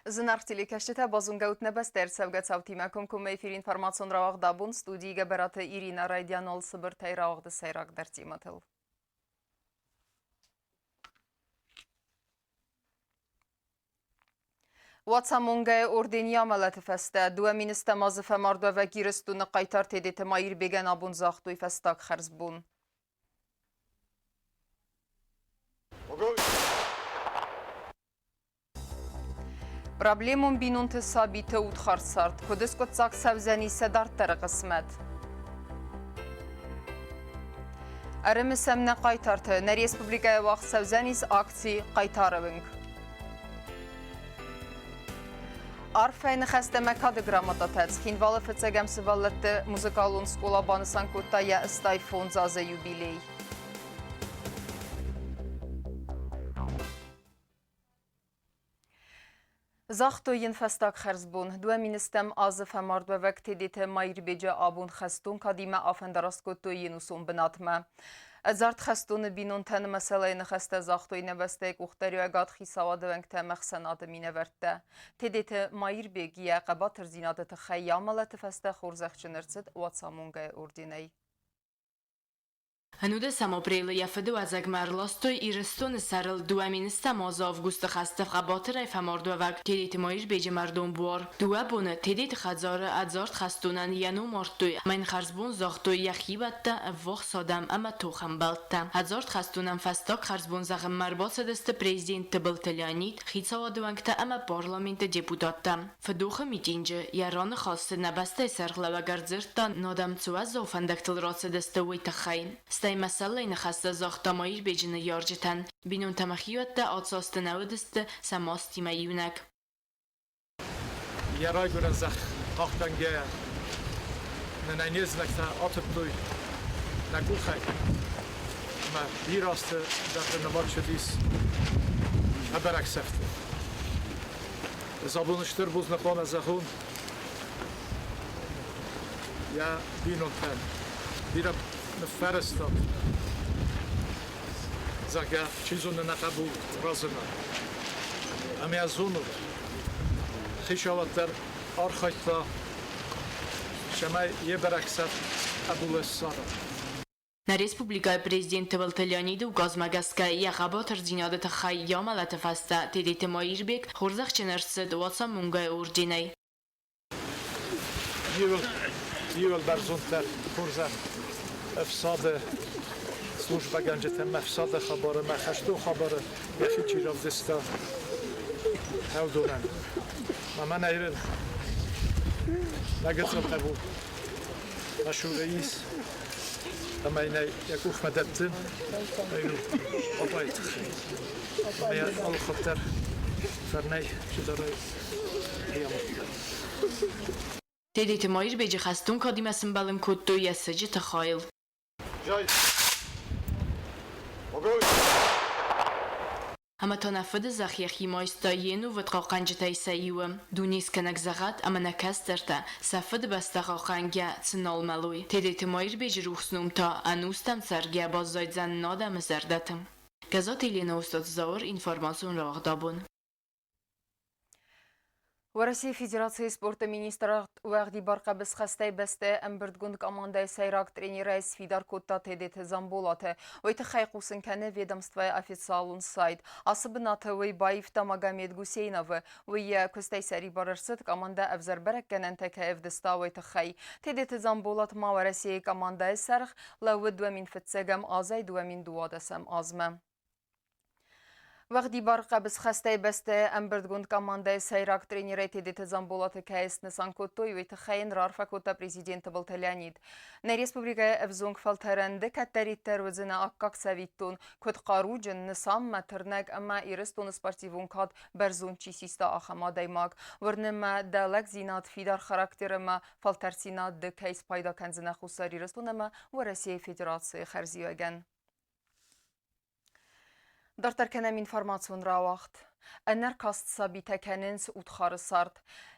Զնարդիլի կեշտիթը բազունգաուտ նեբաստեր սավգացավտիմակում կում էյֆիր ինվարմացոն ռաղաղ դաբուն ստուդիի գաբերատը Իրինա Ռայդյանոլ սբրթայ ռաղաղ դսայրակ դարծի մտել։ Վացամոնգայ օրդենի ամալաթ ֆեստը դուամինստը մազıfə մարդովə գիրստունը qaytar tedete mayir begen abun zaxtuy festak xerzbun։ Проблемում բինունթը սաբիթը ուտ խարսարդ, կոդսկոտ ծակ սավզանի սեդարտերը qısmet։ Ərəmisəmnə qaytartı, nə Respublikaya vaxt savzənis aksi qaytarıvınq। Arfəyni xəstəmə kadı qramatətəc, xinvalı fıtsəgəmsi vallətdə muzikalun skolabanı sankotaya ıstay fonzazə yubiley। Zaxtoyin festaq xerzbun, dueministem azı femardvevek tedite mayrbece abun xestun kadime afendaraskotoyin usun binatme. Zart xestunu binun ten meseleyni xeste zaxtoyine vestek uxteriyo gad xisavadvenkte mexsenadı minevertte. Tedite mayirbegiye qabatır zinadı tıxeyyamalatı feste xorzaqçınırcid vatsamungay ordiney. Հնուդը սամոպրեյլը եվդու ազագմար լոստոյ իրստոն սարել դուամինստա մոզ ավգուստը խաստավ խաբոտր այվ համորդուավակ տերիտ մոյր բեջի մարդուն բուոր։ Դուաբունը տերիտ խածորը adzort խաստունան յանու մորդույ, մայն խարզբուն զողտույ յախիվատտա վող սոդամ ամա թուխան բալտտա։ Adzort խաստունան ֆաստոք խարզբուն զաղմար բոցադստը պրեզիդենտ բլտելյանիտ, խիցավադուանքտա ամա պարլամենտը դեպուտատտա։ Ֆդուխը միտինջը, յարոնը խաստը նաբաստե սարղլավագարձրտա նոդամ ծուազով հանդակտլ ռոցադստը վույտախայն։ Stay məsələ ilə xəstə zaxtamayır becini yarcıtan, binun təməxiyyətdə atsastı nəvədistə səmastimə yunək. Yaray görən zəx taxtan gəyə, nənəyizləkdə atıp duy, nəqul xəy. Mə bir astı dəxdə nəbat şədis, həbərək səfti. Zabunuşdur buznıqlan əzəxun, ya binun tən, bir فرستاد زاگه چیزون نقبول رازنا امی از اونو خیشاوتر آرخایتا شما یه برکسد ابول سارا На республикай президенты Валталяниду газмагаска яхабатыр зинадата хайямалата фаста тедите майирбек хорзахченерсед ватса мунгай ординай. Yıl berzunter horzak افساد служба گنجتم افساد خبره مخشتو خبره یخی چیراف دستا هل دونن و من ایرن نگترم قبول مشهور رئیس اما اینه یک اوف مدبتن ایرو آبایت اما آل خطر فرنی جداره قیامت تدیت مایر بیجی خستون کادیمسن بالن کدو یسجی تخایل اما تنفذ زخیخی مایستاین و وتقاقنجتای سیوم دونیس کنک زغات اما نکسترتا سفد بستقاقنگه تنال ملوی تدیت مایر بیجی روحسنوم تا انوستم سرگه بازداید زن نادم زردتم گزات ایلین استاد زاور اینفارماسیون را اغدابون Россия Федерации спорта министра Уағди Барқабыз қастай бәсті әмбірдгүн командай сайрақ тренері Сфидар Котта тедеті замболаты. Ойты қайқусын кәні ведомствай официалун сайт. Асыбын аты Ойбаевта Магомед Гусейновы. Ойы көстай сәрі барырсыд команда әвзарбәрәк кәнен тәкі әвдіста ойты қай. Тедеті замболат мау Россия командай сәріқ лауы дуамин фітсегім азай дуамин дуадасам азмы. Вағди Барқабыз қастай бәсті әмбірдгүн командай сайрақ тренері тедеті замболаты кәйісіні санкоттой өйті қайын рарфа кота президенті Валталянид. Nə республикая әвзонг фалтарэнді кәттәриттер өзіні аққақ сәвиттун көт қару жынны сам мәтірнәк әмі ирыстон спортивун кад бәрзун чисиста ахамадаймак. Вырнымы дәләк зинат фидар характерімі фалтарсинадды кәйс пайда кәнзіні қусар ирыстон әмі Россия Федерации қәрзиюәген. Դարտարկենեմ ինվորմացուն ռավաղթ. Ընար կաստսաբիտ əkənինց ուտխարը սարդ.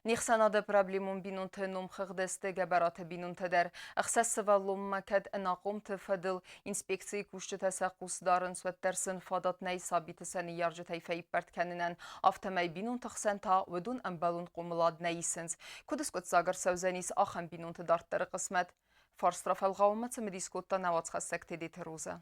Նիխսանադը պրաբլիմում բինուն թնում խղդեստը գաբարատը բինուն թդեր. Աղսաս սվալում մակեդ ընակում թվդլ ինսպեկցիի կուշչը թեսակուս դարն սվետտերսն ֆադատնեի սաբիտը սəni yarjıtayfəyi պərtkənինən ավթեմայ բինուն թխսեն թա վդուն ըմբալուն qumladnəyi սենց. Կուդս կոտ զագր սավզենիս ախան բինուն թդարտերը qısmət. Ֆարստրաֆəlղավումıcı մդիսկոտта նավացխասեք թեդիթ ռուզը.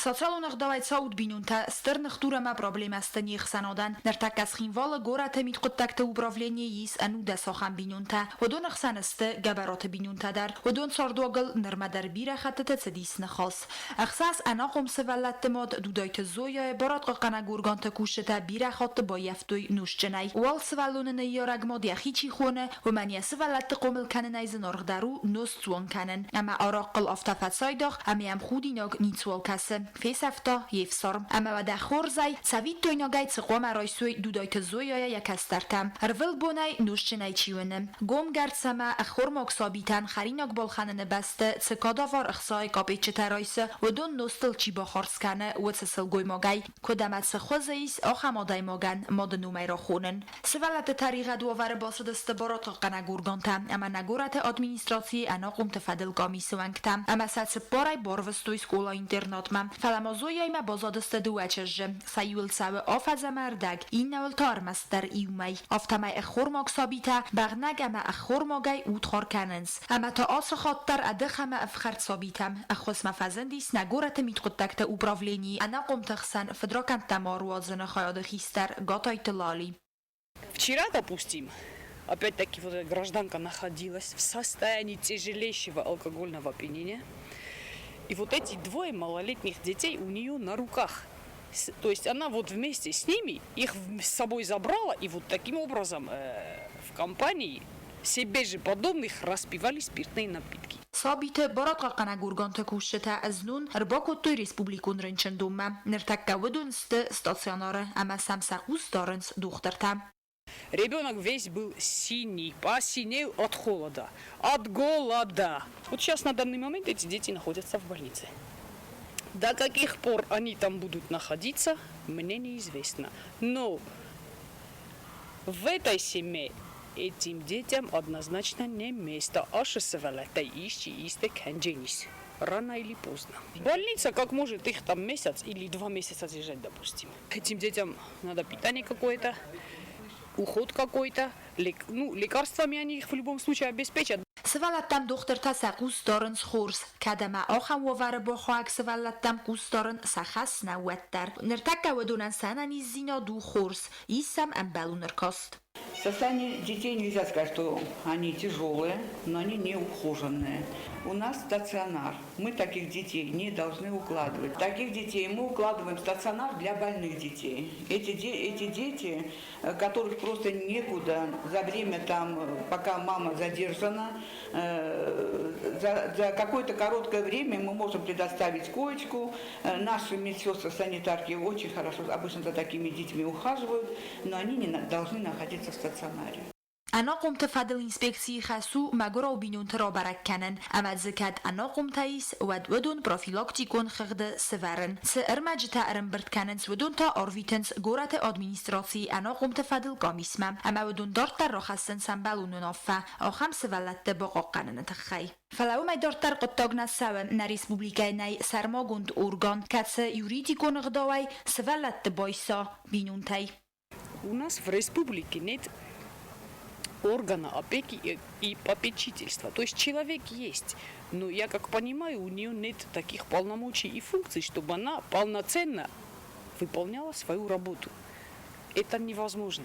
Սոցիալոնեղ դավայցաուտ բինունթա ստырных турама проблемасты нихсанодан нертакас хинвала гората митқоттакта управлениеис ануда сохан бинунта одон хсанысты габароты бинунта дар одон сордуагыл нырмадар бира хатта цедисны хос ахсас анақом севалатты мод дудайты зоя барат қана гурганта кушта бира хатты бояфтой нушчнай уал севалунны яраг мод яхичи хونه ومانيا севалатты قومل канен айзен оргдару нос цуон канен ама арақл афтафатсайдах амиам худиног ницуал касы فیسفتا یفسرم اما و دخور زای سوید توی نگای تقوم رایسوی دودایت زویای یک استرتم هرول بونای نوشچنای چیونم گم گرد سما اخور مکسابیتن خریناک بالخانه بسته سکاداوار اخصای کابیچه ترایسه و دون نوستل چی بخارس کنه و تسل گوی مگای کدامت سخوزیس آخه مادای مگن ماد نومی را خونن سوالت طریقه دوار باسد استبارات قنه گورگانتم اما نگورت ادمینستراسی انا قم تفدل گامی سوانگتم اما ست بارای باروستوی سکولا اینترنات مم فلامازویای ما بازادست دوچجم سیول سو آفز مردگ این نول تارمستر ایومی آفتمای اخور ماکسابیتا بغنگ اما اخور ماگای اوتخار کننس اما تا آس خاطر ادخم افخرد سابیتم اخوس مفزندیس نگورت میتقدکت اوبراولینی انا قم تخسن فدراکن تماروازن خیاد خیستر گاتای تلالی Вчера, допустим, опять-таки вот эта гражданка находилась в состоянии тяжелейшего алкогольного опьянения. И вот эти двое малолетних детей у нее на руках. То есть она вот вместе с ними их с собой забрала и вот таким образом в компании себе же подобных распивали спиртные напитки. سابیت برات قنا گورگانت کوشته از نون رباکو توی ریسپوبلیکون رنچندومه نرتکه ودونست استاسیوناره اما سمسقوس دارنس دخترتم Ребенок весь был синий, посинел от холода, от голода. Вот сейчас на данный момент эти дети находятся в больнице. До каких пор они там будут находиться, мне неизвестно. Но в этой семье этим детям однозначно не место. Рано или поздно. Больница как может их там месяц или 2 месяца держать, допустим. Этим детям надо питание какое-то, уход какой-то, лекарствами они их в любом случае обеспечат. سوالتم دخترتا سقوس دارن خورس کدما آخم وور بخواک سوالتم قوس دارن سخص نوتر نرتکه ودونن سننی زینا دو خورس ایسم امبلو نرکاست Состояние детей нельзя сказать, что они тяжелые, но они не ухоженные. У нас стационар. Мы таких детей не должны укладывать. Таких детей мы укладываем в стационар для больных детей. Эти дети, которых просто некуда за время там, пока мама задержана, за какое-то короткое время мы можем предоставить коечку. Наши медсестры, санитарки очень хорошо обычно за такими детьми ухаживают, но они не должны находиться в стационаре. انا قمت فضل انسپکسی خسو مگرا و بینون ترا برکنن اما زکد انا قمت ایس ودون پروفیلاکتیکون خغد سورن ارمج تا ارم کنن ودون تا آرویتنس گورت ادمینستراسی انا قمت فضل گامیسمم اما ودون دارت در راخستن سنبالون نافه آخم سولت باقا قنن تخی فلو می دارتر قطاق نسوم نریسپوبلیکای نی سرماگوند ارگان کتس یوریدیکون غداوی سولت بایسا بینون تای У нас в республике нет органа опеки и попечительства. То есть человек есть, но я как понимаю, у нее нет таких полномочий и функций, чтобы она полноценно выполняла свою работу. Это невозможно.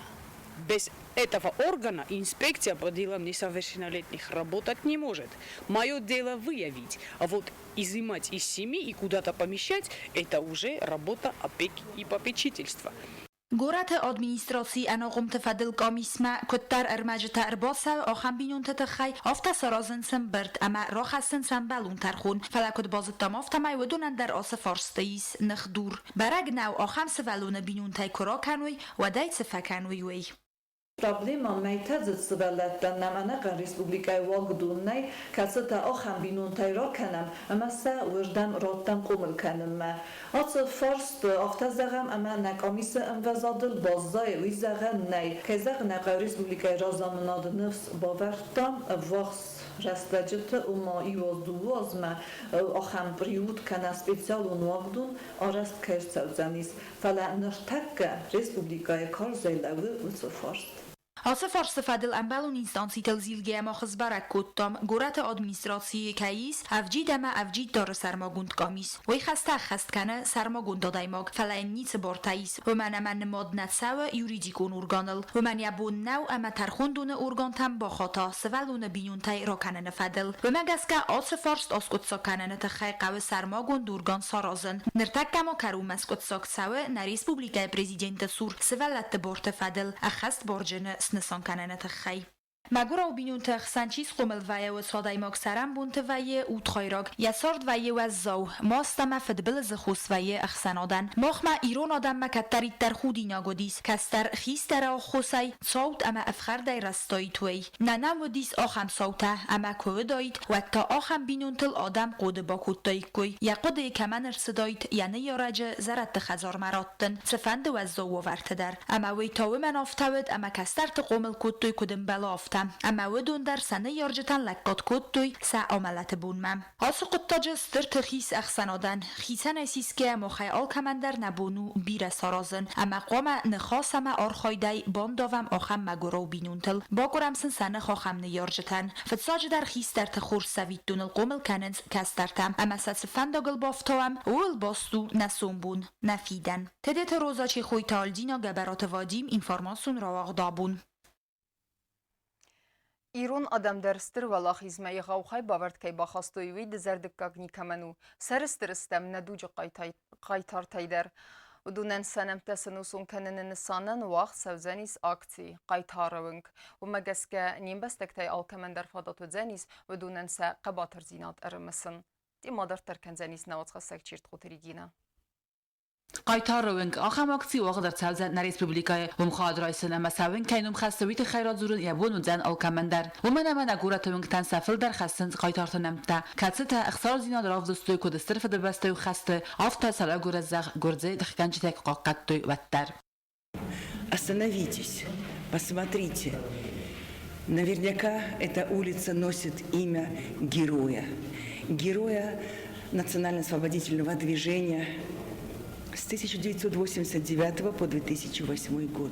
Без этого органа инспекция по делам несовершеннолетних работать не может. Мое дело выявить, а вот изымать из семьи и куда-то помещать, это уже работа опеки и попечительства. گورت ادمینستراسی انا قمت فدل قامیسما کتر ارمج ترباسه آخم بینون تتخی آفتا سرازن سنبرد اما راخستن سنبالون ترخون فلکت بازد تمافت مای ودونن در آس فارستیس نخدور برگ نو آخم سوالون بینون تای کرا کنوی و دایت سفکنوی وی Problema meitadzetsvelettan namanakan Respublikai Wagdunay kasata oxam binuntay rokanam amasa werdam rotam qumul kanım. Atı forst aftazagam ama nakamisa envazadıl bazzay wizagan nay kezag naqa Respublikai razamnad nefs bavertam vaks Rastlaczyty umo i wozduvozma oxam priut kana specialun wagdun arast kercavzanis fala nırtakka Respublikai karzaylavi utsoforst. Asë farë fadil ambalun instanci të lzilge ma khëzbarak kuttom, gorat administracji kajis, avgjidama avgjid dorë sarmagund komis. Oj khasta khastkane sarmagund dodajmog, fala emnice bortajis, vëman ama në mod në tsawe juridikun urganël, vëman jabun nau ama tarkhundu në urgan tam bokhota, së valu në binjuntaj rokane në fadil. Vëman gaska asë farst oskut sokane në të khajqave sarmagund urgan sarazën. Nërtak kamo karu maskut sok tsawe në Respublika e Prezidente Sur, së valat të borte fadil, a khast borgjene نسان کننه تخی. مگورا و بینون تخسانچیز قمل وایه و صدای مکسرم بونت وایه و تخیراگ یسارد وایه و زو ماستم فدبل زخوس وایه اخسانادن مخما ایران آدم مکتری در خودی ناگودیس کستر خیستر آخوسای صوت اما افخر دای رستای توی ننم و دیس آخم صوته اما کوه داید و تا آخم بینون تل آدم قود با کود دای کوی یا قود کمن ارسداید یعنی یارج زرد خزار مراتن سفند و زو و ورت در اما وی تاو من آفتاود اما کستر تقومل کود دوی کدم بلا آفت اما ودون در سنه یارجتن لکات کد توی سا عملت بونمم. آسو قطاج ستر ترخیص اخسانادن خیسن ایسیس که مخی آل کمندر نبونو بیر سارازن اما قوم نخاسم آرخایدای بانداوم آخم مگورو بینونتل باگورم سنه خاخم نیارجتن فتساج در خیس در تخور سوید دون القومل کننز کسترتم اما سفنداگل بافتوام اول باستو نسوم بون نفیدن. تدت روزا چی خوی تالدینا گبرات وادیم اینفارماسون رواق دابون. ایران آدم درستر و لاخیزمه غوخای باورد که با خواستویوی دزردکاگنی کمنو سرسترستم ندوج قایتار تایدر و دونن سنم تسنوسون کنن نسانن وقت سوزنیس آکتی قایتاروینگ و مگسکه نیم بستکتای آلکمن در فاداتو زنیس و دونن سا قباتر زینات ارمسن دی مادر ترکن زنیس نوات خستک چیرت خوتریگینا قایتار روینگ آخام اکتی واقع در تلزن نه ریسپوبلیکای و مخاد رایسن اما سوین کینم خستویت خیرات زورن یبون و زن آلکمندر و من نگورت وینگ تن سفل در خستن قایتار تنمتا کاتسه تا اخسار زینا در آف دستوی کد استرف در بسته و خسته آفتا سلا گورزاق گرزه دخکنجی تک قاقت توی وتر. Остановитесь, посмотрите. Наверняка эта улица носит имя героя. Героя национально-освободительного движения с 1989 по 2008 год.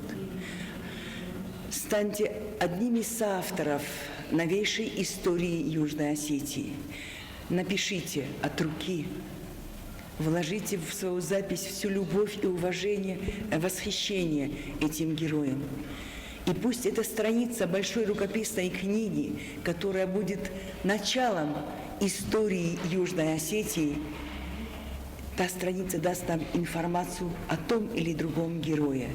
Станьте одним из авторов новейшей истории Южной Осетии. Напишите от руки, вложите в свою запись всю любовь и уважение, восхищение этим героям. И пусть эта страница большой рукописной книги, которая будет началом истории Южной Осетии, та страница даст нам информацию о том или другом герое.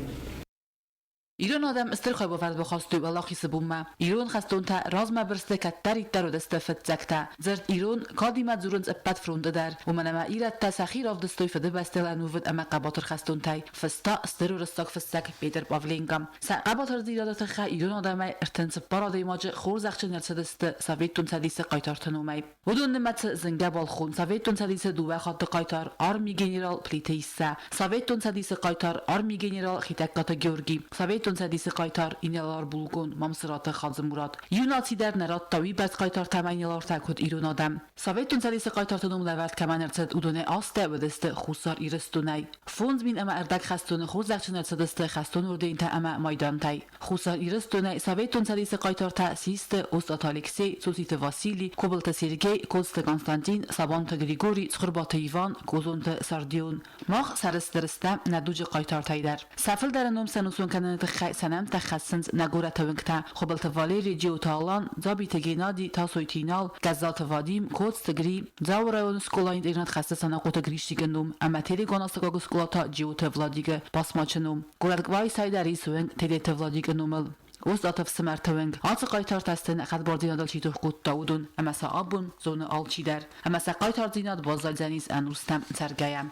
ایران آدم استرخای باورد بخواستوی و لاخی سبومه ایران خستون تا راز مبرسته کتری در و دسته فتزکته زرد ایران کادی مدزورنز اپت فرونده در و منما ایرد تا سخیر آف دستوی فده بسته لنوود اما قباطر خستون تای فستا استر و رستاک فستک بیدر باولینگم سا قباطر زیرادت خا ایران آدم ارتنس پارادای ماج خور زخچ نرسدست سویتون سدیس قایتار تنومی و دون نمت زنگه بالخون سویتون سدیس دوه خاط قایتار آرمی گنرال پلیتیسا سویتون سدیس قایتار آرمی گنرال خیتکات گیورگی سویتون سدیس قایتار اینلار بولگون مامسرات خالز مراد یوناتی در نرات تاوی بس قایتار تمینلار تکود ایران آدم سویتون سدیس قایتار تنوم لورد کمان ارتد اودونه آسته و دست خوصار ایرستونای فونز بین اما اردک خستون خور زخچن ارتدست خستون ورده این تا اما مایدان تای خوصار ایرستونای سویتون سدیس قایتار تأسیست اوستات الکسی سوسیت واسیلی کوبلت سیرگی کوست کنستانتین سابانت گریگوری سخربات ایوان کوزونت ساردیون ماخ سرسترسته ندوج قایتار تایدر سفل در نوم سنوسون کنن سنم تخصص نگورت وینکتا خبلت والیری جیوتالان زابیت گینادی تاسویتینال گزالت وادیم کوست گری زاورون سکولاین ایران تخصص نقوت گریشتیگنوم اما تیری گوناستگو سکولاتا جیوت ولادیگ پاسماچنوم گورگوای سایداری سوینگ تیری ولادیگنومل وزات في سمرتوينج عاص قايتار تستن أخذ بردينا دل شيء تحقق تودون أما سأبون زون آل شيدر أما سقايتار دينا بازال زنيس أنورستم سرجايم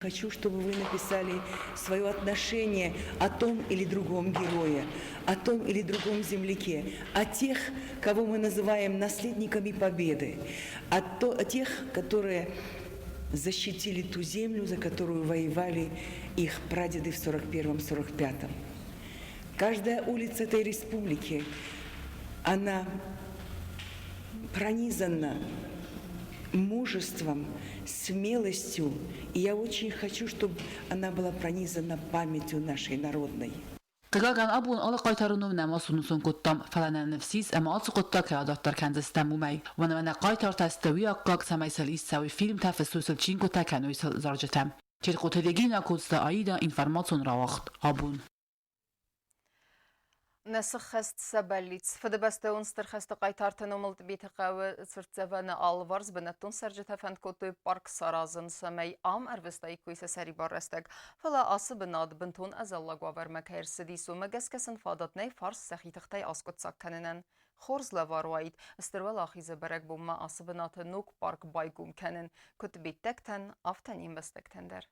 Хочу, чтобы вы написали свое отношение о том или другом герое, о том или другом земляке, о тех, кого мы называем наследниками Победы, о тех, которые защитили ту землю, за которую воевали их прадеды в 41-45. Каждая улица этой республики, она пронизана мужеством, смелостью, и я очень хочу, чтобы она была пронизана памятью нашей народной. Qıqagan abun ala qaytarınım namasunun quttam falana nefsis ama atı qutta kağıdatlar kendisinden mumay. Vana qaytar tastawi aqaq samaysal istawi film tafassusul cinco takanoysal zarjatam. Çirqotelegina kodsta aida informacjon rawaqt abun. نسخست سباليتس فدبسته ونسترخست قايتارتن وملت بيتقاوة سرتزفان آلوارز بنتون سرجتا فند كوتو بارك سارازن سمي عام أروستاي كويسة ساري بارستك فلا آسي بناد بنتون أزالا قوار مكاير سديسو مگس كسن فادتني فارس سخي تختاي آسكوت ساكننن خورز لوارويد استروال آخيزة برق بوما آسي بنات نوك بارك بايقوم كنن كت بيتكتن آفتن بستكتن در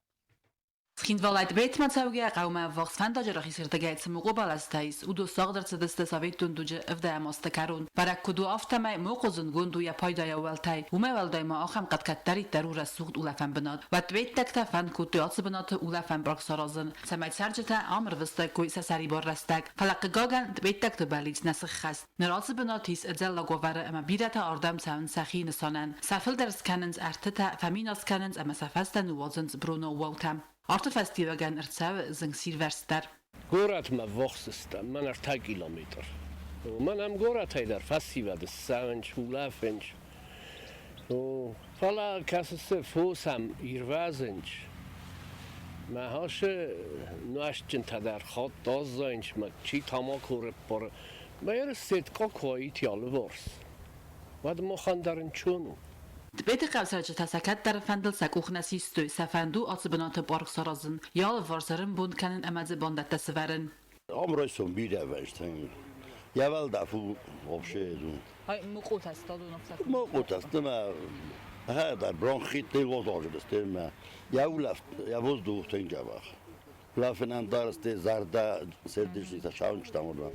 Skindvalait breedmaatsaugja qauma wacht fandagerach is ertegeit zum Robalastais udo sagdert des Sowjetun duje evdamoste karun barakudu aftamay moqozun gundu ya payda ya weltai umevalday ma axam qad kattari darura suqd ulafan benad wat vettakta fan kutu atsbenat ulafan bark sarazın samay sarjata amr vsta koi sasari borrastak falaq gagan vettakta balits nasx khast neratz benatis edzella govara ama bidata ardam saun saxin sanan safil ders kanens artata faminas kanens ama safastan wazens bruno wotam Arta festivagan ertsav zngsir verster. Gorat ma voxstam, man 8 kilometer. Man am gorat der festival des savench ulafench. O fala kasse fosam irvazench. Ma hashe noashtin tadar khot dozanch ma chi tamakor por. Bayer set kokoit yalvors. Vad mo khandarin chunu. Beter qavsarja tasakat dar fandel sakuxnasistu safandu atsbenat park sarazın yal varsarın bund kanen amaze bandat tasverin. Amroyson bir evvelsten. Yavel da fu obşedun. Hay muqut astadun afsak. Muqut astma. Hada bronchit det var då det stämmer. Jag var då tänker jag bara. Lafen andar ste zarda serdişli ta şaunçtamda.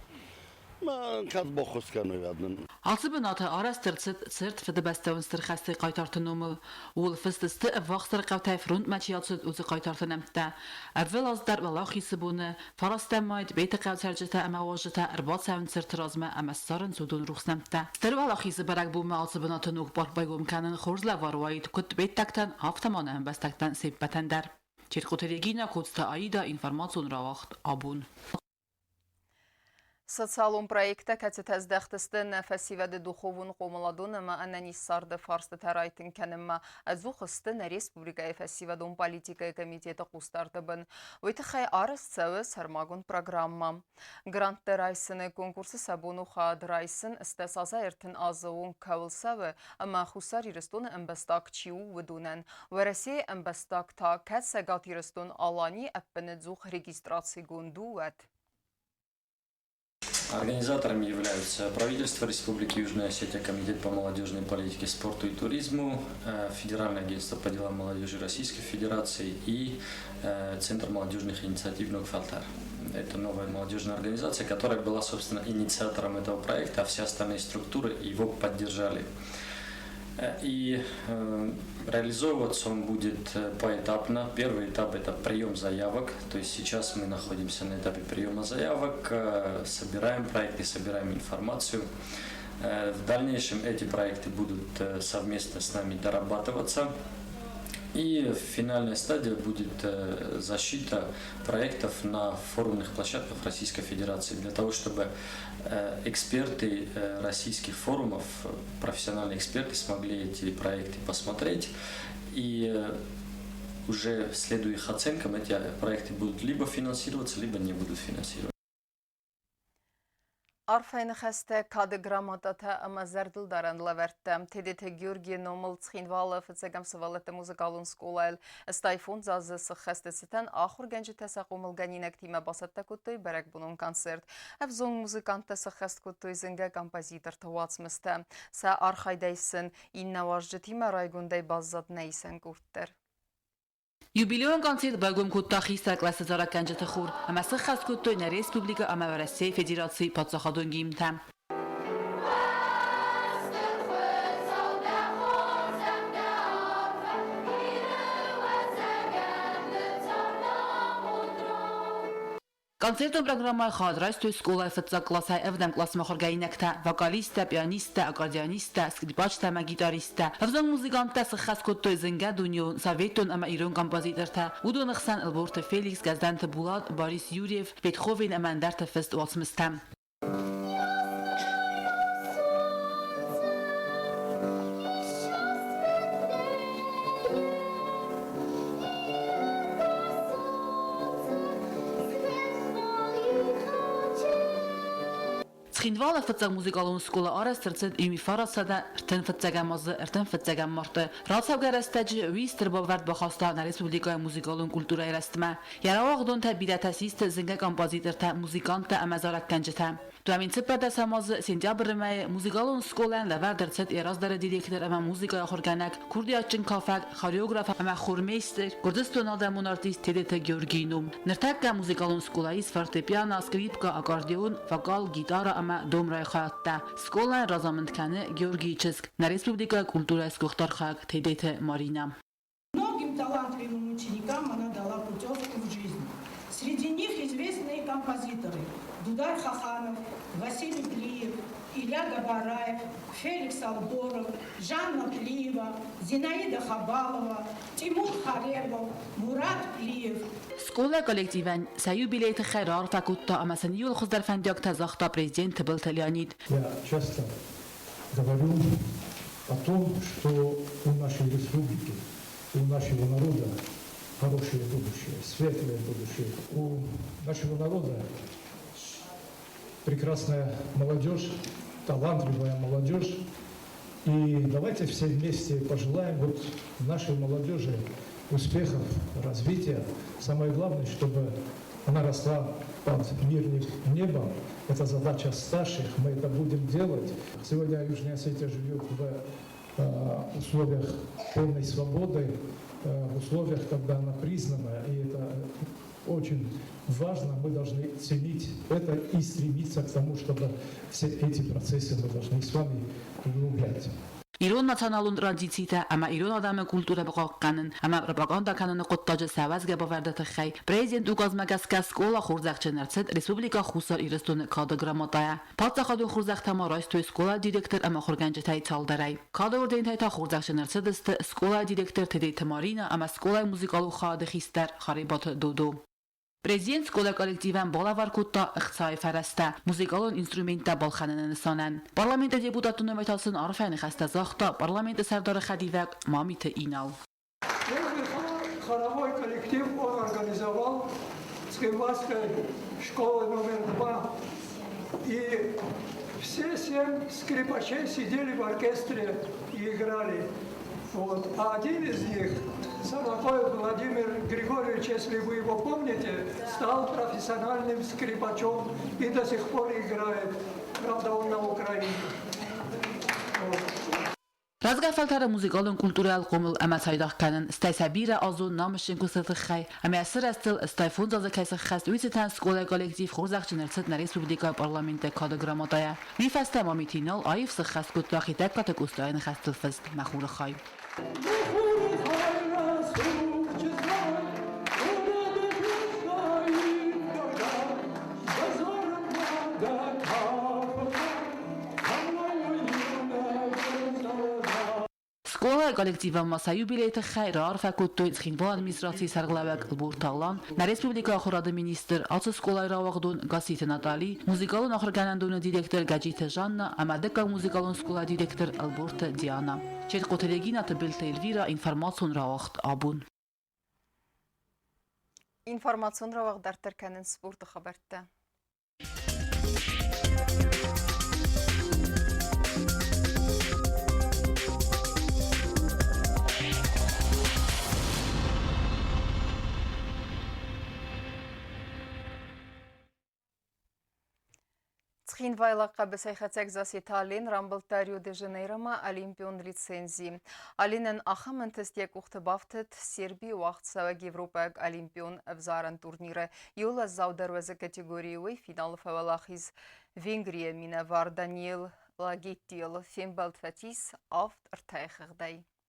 Man kan boxus kanu yadın. Atsbenata arastırtsit sırt fıdıbasta unstırxasti qaytartınımı ul fıstıstı vaxtır qavtay front maçiyatsit uzu qaytartınamta. Evvel azdar valaxisi bunu farastamayt beta qavsarjata ama wajata irbat savn sırtrazma ama sarın sudun ruxsnamta. Star valaxisi barak bu atsbenata nuk park baygum kanin xorzla varwayt kut betaktan haftamana ambastaktan sepatandar. Çirqoteregina kodsta aida informacjon rawaqt abun. Социалум проекта кәтетәз дәхтісті фәсивәді духовын қомыладуны ма әнәнис сарды фарсты тарайтын кәнімма әзуқысты на республикай фәсивәдун политикай комитеті құстарды бін. Өйті қай арыс сәуі сармагун программа. Грантты райсыны конкурсы сабуну қад райсын істі саза әртін азуын кәуіл сәуі, әмі хусар ирістуны әмбәстак чиу өдунен. Вәрәсе әмбәстак та кәт сәгат ирістун алани әппіні дзуқ регистрации гунду әд. Организаторами являются правительство Республики Южная Осетия, Комитет по молодежной политике, спорту и туризму, Федеральное агентство по делам молодежи Российской Федерации и Центр молодежных инициатив Нокфалтар. Это новая молодежная организация, которая была, собственно, инициатором этого проекта, а все остальные структуры его поддержали. И реализовываться он будет поэтапно. Первый этап – это прием заявок. То есть сейчас мы находимся на этапе приема заявок, собираем проекты, собираем информацию. В дальнейшем эти проекты будут совместно с нами дорабатываться. И финальная стадия будет защита проектов на форумных площадках Российской Федерации для того, чтобы эксперты российских форумов, профессиональные эксперты смогли эти проекты посмотреть и уже следуя их оценкам эти проекты будут либо финансироваться, либо не будут финансироваться. Arfayını xəstə kadı gramadata ama zərdil daran ləvərtəm. TDT Georgi Nomil Tsxinvala Fıtsəgəm Sıvaləttə Muzikalun Skolayl Stayfon zazısı xəstəsitən axır gənci təsəqumul qəninək timə basatda kutuy bərək bunun konsert. Əvzon muzikantəsi xəst kutuy zingə kompozitor tavacmıstə. Sə arxaydayısın, innavajcı timə raygunday bazzad nəysən qurtdır. Юбилеон концерт байгум кутта хиста класса зара канжата хур. Ама сахас кутто на республика ама в России Федерации подсахадун гимта. Концертом программа «Хадрайс» то есть школа ФЦ класса Эвдам класс махоргаинекта, вокалиста, пианиста, аккордеониста, скрипачта, гитариста. Эвдам музыканта сахаскот то есть зенга дуньон, советон ама ирон композиторта. Удон Ахсан Элборта Феликс, Газданта Булат, Борис Юрьев, Петховен амандарта фест уасмыстам. Схинвала фацаг музыкалун школа арас терцет ими фарасада ртен фацагам мазы ртен фацагам марты. Рацавгарастаджи вистер бавард бахаста на республикай музыкалун культура ирастма. Яравагдон та билатасист зенга композиторта музыканта амазарак канжета. Туамин цепада самаз сентябр май музыкалун школан лавар терцет ираздар директор ама музыка хорганак курдиачин кафак хореограф ама хормейстер Курдистан адамун артист Тедета Георгийнум. Нертакка музыкалун школаис фортепиано, скрипка, аккордеон, вокал, гитара ама домрай хаятта. Школа Разамонтканы Георгийческ. На республика культура скухтархак Тедета Марина. Многим талантливым ученикам она дала путевку в жизнь. Среди них известные композиторы Дудар Хаханов, Василий Плиев, Илья Габараев, Феликс Алборов, Жанна Плиева, Зинаида Хабалова, Тимур Харебов, Мурат Плиев. Школа коллективен саюбилейт хайрар факутта амасаньюл хуздерфандяк тазахта президент был Леонид. Я часто говорю о том, что у нашей республики, у нашего народа хорошее будущее, светлое будущее. У нашего народа прекрасная молодежь, талантливая молодежь. И давайте все вместе пожелаем вот нашей молодежи успехов, развития. Самое главное, чтобы она росла под мирным небом. Это задача старших, мы это будем делать. Сегодня Южная Осетия живет в условиях полной свободы, в условиях, когда она признана, и это очень важно, мы должны ценить это и стремиться к тому, чтобы все эти процессы мы должны с вами углублять. Ирон националун традицита, ама Ирон адамы культура бақаққанын, ама пропаганда кануны қоттажы савазга бавардаты хай. Президент указмагаска скола хурзақчынарцет республика хусар ирыстуны кады грамотая. Патсақадун хурзақтама райстой скола директор ама хурганжатай цалдарай. Кады урден тайта хурзақчынарцет исты скола директор Тедета Марина, ама скола музыкалу хады хистар харибаты дуду. Президент школа коллективен балавар кутта ихсай фараста музыкалон инструмента балханын нисанан. Парламент депутатуны металсын арфани хаста захта парламент сардары хадивак мамиты инал. Хоровой коллектив он организовал скрипачской школы номер 2. И все 7 скрипачей сидели в оркестре и играли. Вот. А один из них, Саракоев Владимир Григорьевич, если вы его помните, стал профессиональным скрипачом и до сих пор играет. Правда, он на Украине. Вот. Разгафалтара музыкалын культурал қомыл ама сайдақ канын, стай сабира азун намышын күсірті қай, ама әсір әстіл стай фунзазы кайсы қаст өйтітен скола коллектив хурзақчынырцыт на республика парламенті кады грамотая. Вифаста мамитинал айыв сыққаст күттақи тәккаты күстайын қастыл фест махуры қай. Школа коллектива масаю билеты хайрар факуттой схинбо администрации сарглавак Бурталан на республика охрады министр ацу школа равагдун Гасита Натали музыкалун охраганандун директор Гаджита Жанна амадека музыкалун школа директор Алборта Диана чет котелегина табилта Эльвира информацион равагд абун информацион равагдар терканын спорты хабарта. Ախին վայլակա բսայխացեք զասիտալին ռամբլտա Ռիո դե Ժանեյրոմա Олимпион лицензии. Алинен ахаментест як ухтабафтет Сербии уахтсава Европак Олимпион взаран турниры. Юла заудервезе категории финал фавалахиз Венгрия минавар Даниэл Лагеттиел Фембалт Фатис авт артайхырдай.